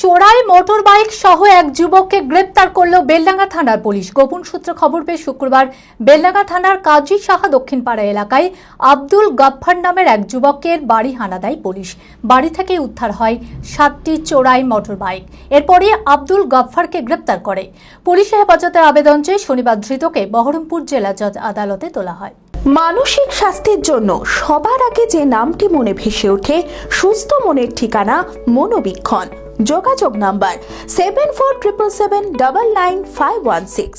চোরাই motor bike সহ এক যুবককে গ্রেপ্তার করল বেলডাঙ্গা থানার পুলিশ। গোপন সূত্রে খবর পেয়ে শুক্রবার বেলডাঙ্গা থানার কাজী সাহা দক্ষিণপাড়া এলাকায় আব্দুল গাফফার নামের এক যুবকের বাড়ি হানা দেয় পুলিশ। বাড়ি থেকে উদ্ধার হয় 7টি চোরাই মোটর বাইক। এরপরই আব্দুল গাফফারকে গ্রেপ্তার করে পুলিশের হেফাজতের আবেদন চেয়ে শনিবার ধৃতকে বহরমপুর জেলা জজ আদালতে তোলা হয়। মানসিক স্বাস্থ্যের জন্য সবার আগে যে নামটি মনে ভেসে ওঠে, সুস্থ মনের ঠিকানা মনোবীক্ষণ। যোগাযোগ নাম্বার 7477799516।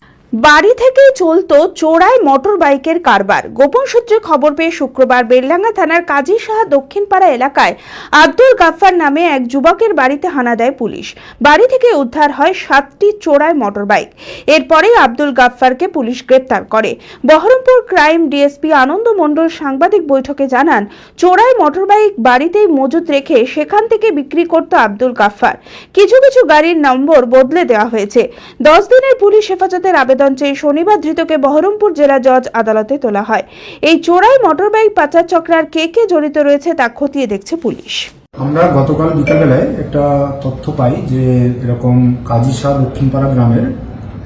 বাড়ি থেকেই চলতো চোরাই মোটর বাইকের কারবার। গোপন সূত্রে খবর পেয়ে শুক্রবার বেলডাঙ্গা থানার কাজী সাহা দক্ষিণপাড়া এলাকায় আব্দুল গাফফার নামে এক যুবকের বাড়িতে হানা দেয় পুলিশ। বাড়ি থেকে উদ্ধার হয় 7টি চোরাই মোটর বাইক। এরপরেই আব্দুল গাফফারকে পুলিশ গ্রেপ্তার করে। বহরমপুর ক্রাইম ডিএসপি আনন্দ মণ্ডল সাংবাদিক বৈঠকে জানান, চোরাই মোটর বাইক বাড়িতেই মজুত রেখে সেখান থেকে বিক্রি করত আব্দুল গাফফার। কিছু কিছু গাড়ির নম্বর বদলে দেওয়া হয়েছে। 10 দিনের পুলিশ হেফাজতের আবেদন চেয়ে শনিবার ধৃতকে বহরমপুর জেলা জজ আদালতে তোলা হয়। এই চোরাই মোটর বাইক পাচার চক্রে আর কে কে জড়িত রয়েছে তা খতিয়ে দেখছে পুলিশ। আমরা গতকাল বিকালবেলায় একটা তথ্য পাই যে এরকম কাজী শাহ দক্ষিণপাড়া গ্রামের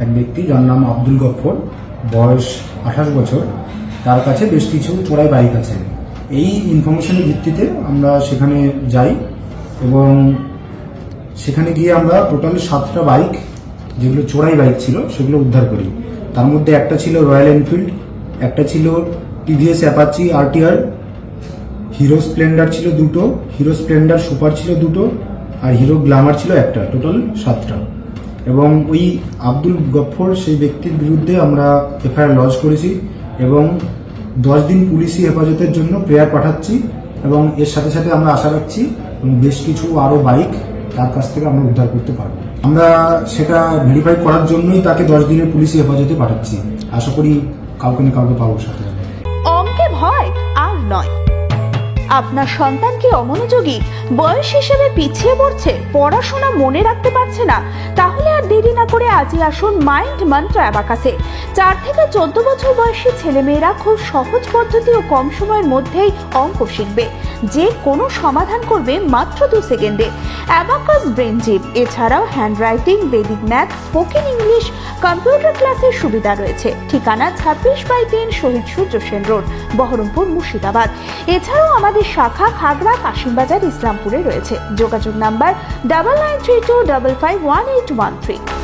এক ব্যক্তি, যার নাম আব্দুল গফফর, বয়স 28 বছর, তার কাছে বেশ কিছু চোরাই বাইক আছে। এই ইনফরমেশনের ভিত্তিতে আমরা সেখানে যাই এবং সেখানে গিয়ে আমরা টোটাল 7টা বাইক, যেগুলো চোরাই বাইক ছিল, সেগুলো উদ্ধার করি। তার মধ্যে একটা ছিল রয়্যাল এনফিল্ড, একটা ছিল TVS Apache RTR, hero Splendor ছিল 2টো, হিরো স্প্লেন্ডার সুপার ছিল 2টো, আর হিরো গ্ল্যামার ছিল একটা, টোটাল 7টা। এবং ওই আব্দুল গফফর সেই ব্যক্তির বিরুদ্ধে আমরা এফআইআর লজ করেছি এবং 10 দিন পুলিশি হেফাজতের জন্য প্রেয়ার পাঠাচ্ছি এবং এর সাথে সাথে আমরা আশা রাখছি বেশ কিছু আরও বাইক তার কাছ থেকে আমরা উদ্ধার করতে পারবো। আমরা সেটা ভেরিফাই করার জন্যই তাকে 10 দিনের পুলিশি হেফাজতে পাঠাচ্ছি। আশা করি কাউকে না কাউকে পাবো সাথে। অঙ্কে ভয় আর নয়। আপনার সন্তান কি অমনোযোগী, বয়স হিসেবে পিছিয়ে পড়ছে, পড়াশোনা মনে রাখতে পারছে না? তাহলে আর দেরি না করে আজই আসুন মাইন্ড মন্ত্র অ্যাবাকাসে। 4 থেকে 14 বছর বয়সী ছেলেমেয়েরা খুব সহজ পদ্ধতি ও কম সময়ের মধ্যেই অঙ্ক শিখবে, যে কোনো সমাধান করবে মাত্র 2 সেকেন্ডে। অ্যাবাকাস ব্রেন জিম, এছাড়াও handwriting, Vedic math, spoken English, computer ক্লাসের সুবিধা রয়েছে। ঠিকানা 26/3 শহীদ সূর্য সেন রোড, বহরমপুর, মুর্শিদাবাদ। এছাড়াও আমাদের শাখা খাগড়া, কাশিমবাজার, ইসলামপুরে রয়েছে। যোগাযোগ নাম্বার 9932551813।